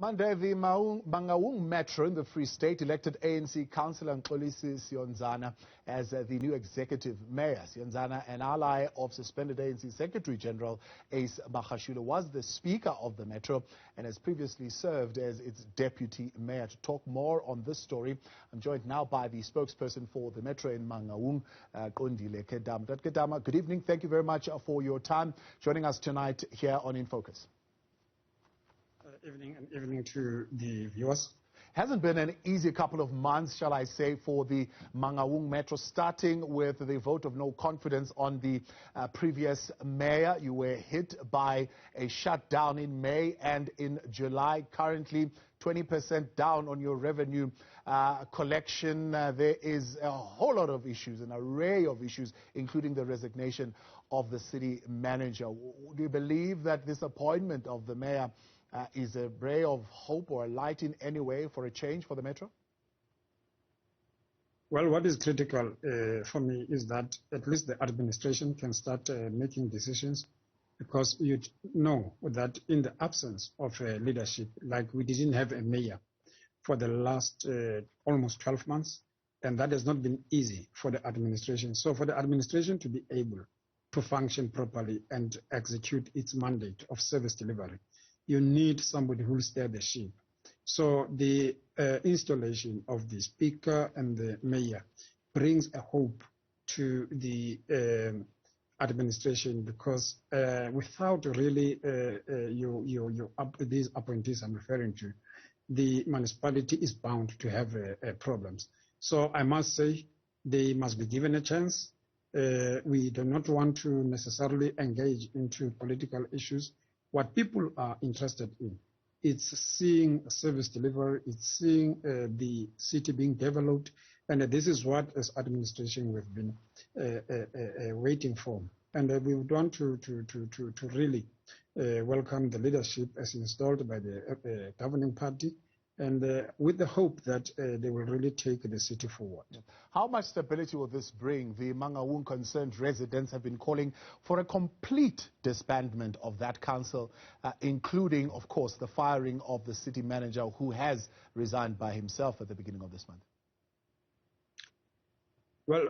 Monday, the Mangaung Metro in the Free State elected ANC councilor Mxolisi Siyonzana as the new executive mayor. Siyonzana, an ally of suspended ANC Secretary General Ace Magashule, was the speaker of the Metro and has previously served as its deputy mayor. To talk more on this story, I'm joined now by the spokesperson for the Metro in Mangaung, Qondile Khedama. Dr. Khedama, good evening. Thank you very much for your time joining us tonight here on In Focus. Evening to the viewers. Hasn't been an easy couple of months, shall I say, for the Mangaung Metro, starting with the vote of no confidence on the previous mayor. You were hit by a shutdown in May and in July. Currently, 20% down on your revenue collection. There is a whole lot of issues, an array of issues, including the resignation of the city manager. Do you believe that this appointment of the mayor is a ray of hope or a light in any way for a change for the Metro? Well, what is critical for me is that at least the administration can start making decisions, because you know that in the absence of leadership, like we didn't have a mayor for the last almost 12 months, and that has not been easy for the administration. So for the administration to be able to function properly and execute its mandate of service delivery, you need somebody who will steer the ship. So the installation of the speaker and the mayor brings a hope to the administration, because without really these appointees I'm referring to, the municipality is bound to have problems. So I must say they must be given a chance. We do not want to necessarily engage into political issues. What people are interested in, it's seeing service delivery, it's seeing the city being developed, and this is what, as administration, we've been waiting for. And we would want to really welcome the leadership as installed by the governing party, and with the hope that they will really take the city forward. How much stability will this bring? The Mangaung concerned residents have been calling for a complete disbandment of that council, including, of course, the firing of the city manager, who has resigned by himself at the beginning of this month. Well,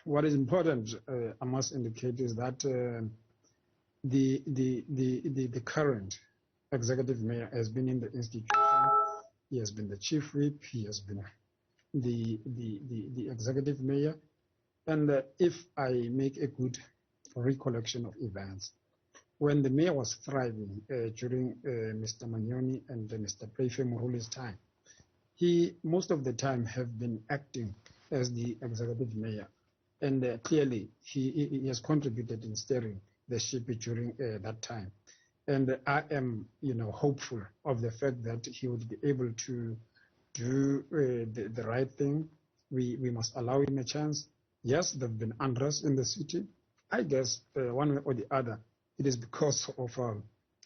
what is important, I must indicate, is that the current executive mayor has been in the institution. He has been the chief whip. He has been the executive mayor. And if I make a good recollection of events, when the mayor was thriving during Mr. Manyoni and Mr. Pleife Muruli's time, he most of the time have been acting as the executive mayor, and clearly he has contributed in steering the ship during that time. And I am, hopeful of the fact that he would be able to do the right thing. We must allow him a chance. Yes, there have been unrest in the city. I guess one way or the other, it is because of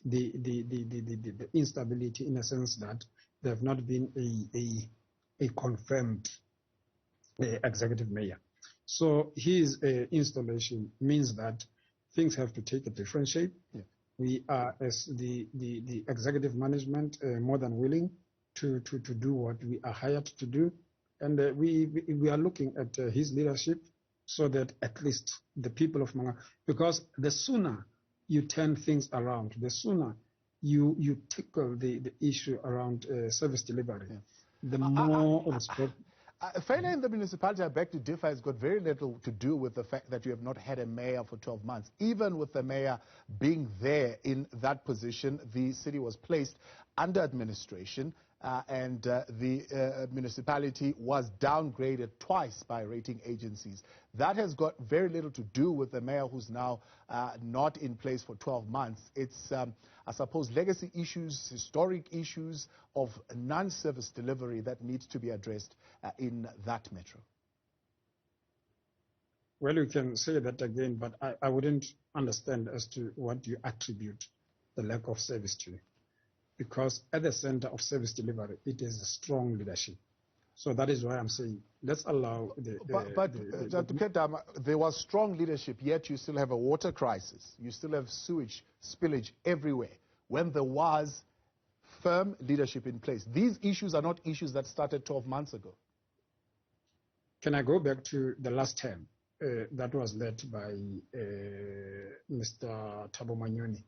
the instability, in a sense that there have not been a confirmed executive mayor. So his installation means that things have to take a different shape. Yeah. We are, as the executive management, more than willing to do what we are hired to do. And we are looking at his leadership, so that at least the people of Mangaung, because the sooner you turn things around, the sooner you tackle the issue around service delivery, the more respect. Failure in the municipality, I beg to differ, has got very little to do with the fact that you have not had a mayor for 12 months. Even with the mayor being there in that position, the city was placed under administration, and the municipality was downgraded twice by rating agencies. That has got very little to do with the mayor, who's now not in place for 12 months. It's, I suppose, legacy issues, historic issues of non-service delivery that needs to be addressed in that metro. Well, you can say that again, but I wouldn't understand as to what you attribute the lack of service to. Because at the center of service delivery, it is a strong leadership. So that is why I'm saying, let's allow Dr. Khedama, there was strong leadership, yet you still have a water crisis. You still have sewage spillage everywhere. When there was firm leadership in place. These issues are not issues that started 12 months ago. Can I go back to the last term that was led by Mr. Thabo Manyoni,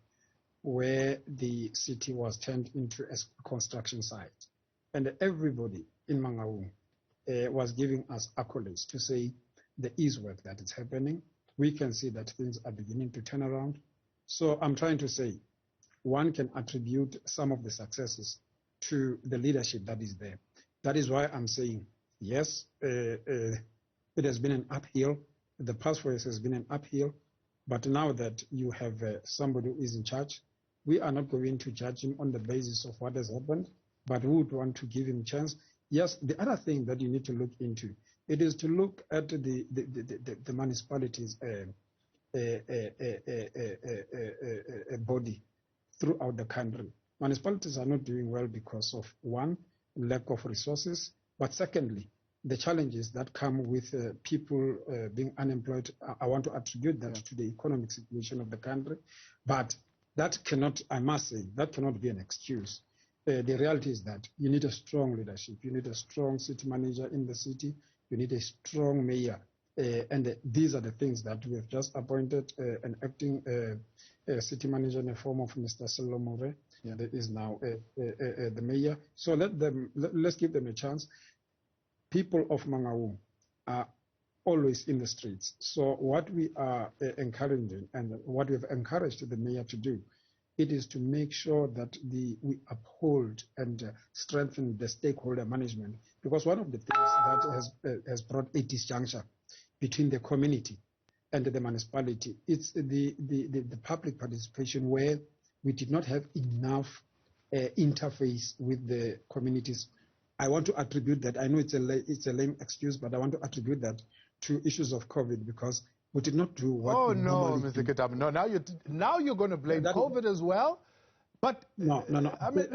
where the city was turned into a construction site, and everybody in Mangaung was giving us accolades to say there is work that is happening. We can see that things are beginning to turn around. So I'm trying to say one can attribute some of the successes to the leadership that is there. That is why I'm saying, yes, it has been an uphill. The past 4 years has been an uphill. But now that you have somebody who is in charge, we are not going to judge him on the basis of what has happened, but we would want to give him a chance. Yes, the other thing that you need to look into, it is to look at the municipalities' body throughout the country. Municipalities are not doing well because of, one, lack of resources, but secondly, the challenges that come with people being unemployed. I want to attribute that to the economic situation of the country, but that cannot, I must say, that cannot be an excuse. The reality is that you need a strong leadership. You need a strong city manager in the city. You need a strong mayor. And these are the things that we have just appointed an acting city manager in the form of Mr. Selomore. Yeah. That is now the mayor. So let's give them a chance. People of Mangaung are always in the streets. So what we are encouraging and what we have encouraged the mayor to do, it is to make sure that we uphold and strengthen the stakeholder management. Because one of the things that has brought a disjuncture between the community and the municipality, it's the public participation, where we did not have enough interface with the communities. I want to attribute that. I know it's a lame excuse, but I want to attribute that to issues of COVID, because we did not do what. Oh no, Mr. Khedama. No, now you're going to blame COVID as well. But no. I mean,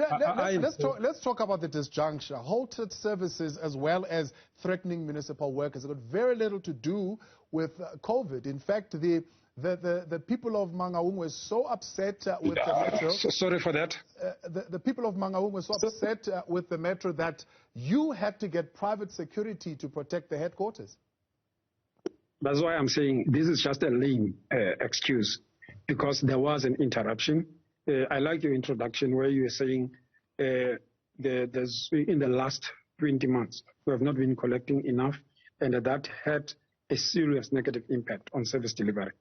let's talk about the disjuncture. Halted services as well as threatening municipal workers have got very little to do with COVID. In fact, the people of Mangaung were so upset with the metro. Sorry for that. The people of Mangaung were so upset with the metro that you had to get private security to protect the headquarters. That's why I'm saying this is just a lame excuse, because there was an interruption. I like your introduction where you were saying there's in the last 20 months we have not been collecting enough, and that had a serious negative impact on service delivery.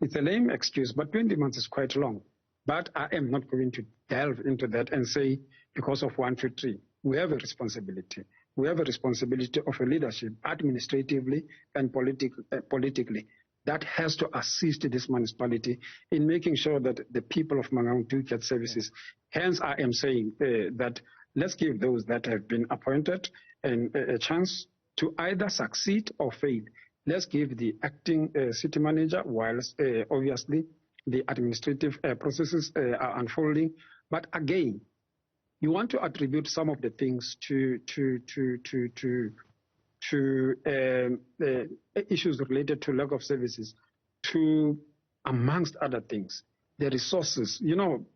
It's a lame excuse, but 20 months is quite long. But I am not going to delve into that and say because of 1, 2, 3. We have a responsibility. We have a responsibility of a leadership, administratively and politically, that has to assist this municipality in making sure that the people of Mangaung do get services. Hence, I am saying that let's give those that have been appointed a chance to either succeed or fail. Let's give the acting city manager, whilst obviously the administrative processes are unfolding. But again, you want to attribute some of the things to issues related to lack of services, to, amongst other things, the resources. You know,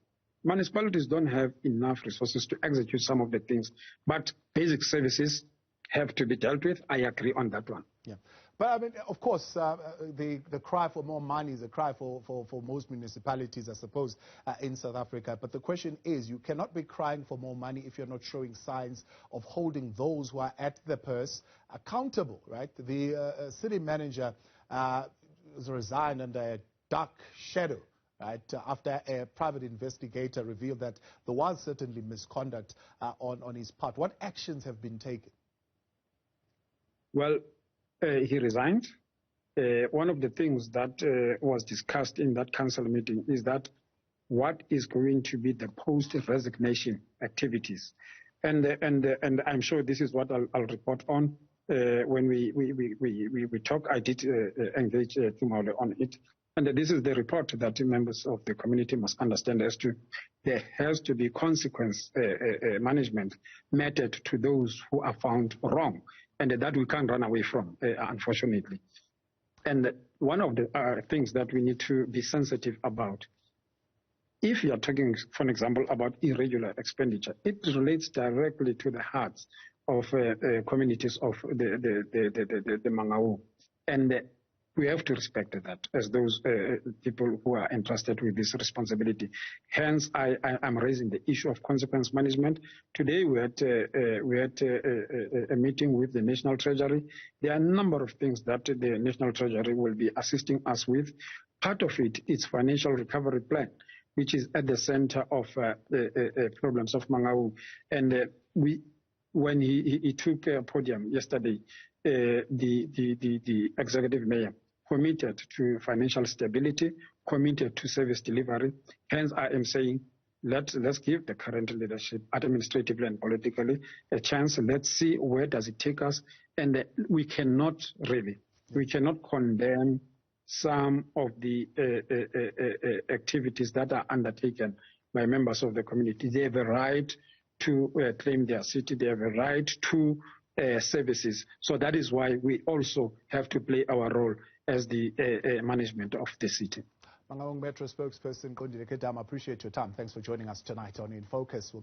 municipalities don't have enough resources to execute some of the things, but basic services have to be dealt with. I agree on that one. Yeah. But I mean, of course, the cry for more money is a cry for most municipalities, I suppose, in South Africa. But the question is, you cannot be crying for more money if you're not showing signs of holding those who are at the purse accountable, right? The city manager resigned under a dark shadow, right, after a private investigator revealed that there was certainly misconduct on his part. What actions have been taken? Well, he resigned. One of the things that was discussed in that council meeting is that what is going to be the post-resignation activities. And I'm sure this is what I'll report on when we talk. I did engage Tumole on it. And this is the report that members of the community must understand as to there has to be consequence management meted to those who are found wrong. And that we can't run away from, unfortunately. And one of the things that we need to be sensitive about, if you are talking, for example, about irregular expenditure, it relates directly to the hearts of communities of the Mangaung. And we have to respect that as those people who are entrusted with this responsibility. Hence, I'm raising the issue of consequence management. Today, we had a meeting with the National Treasury. There are a number of things that the National Treasury will be assisting us with. Part of it is financial recovery plan, which is at the center of the problems of Mangaung. And when he took a podium yesterday, the executive mayor committed to financial stability, committed to service delivery. Hence, I am saying, let's give the current leadership, administratively and politically, a chance. Let's see where does it take us. And we cannot condemn some of the activities that are undertaken by members of the community. They have a right to claim their city. They have a right to services. So that is why we also have to play our role as the management of the city. Mangaung Metro spokesperson Qondile Khedama, appreciate your time. Thanks for joining us tonight on In Focus.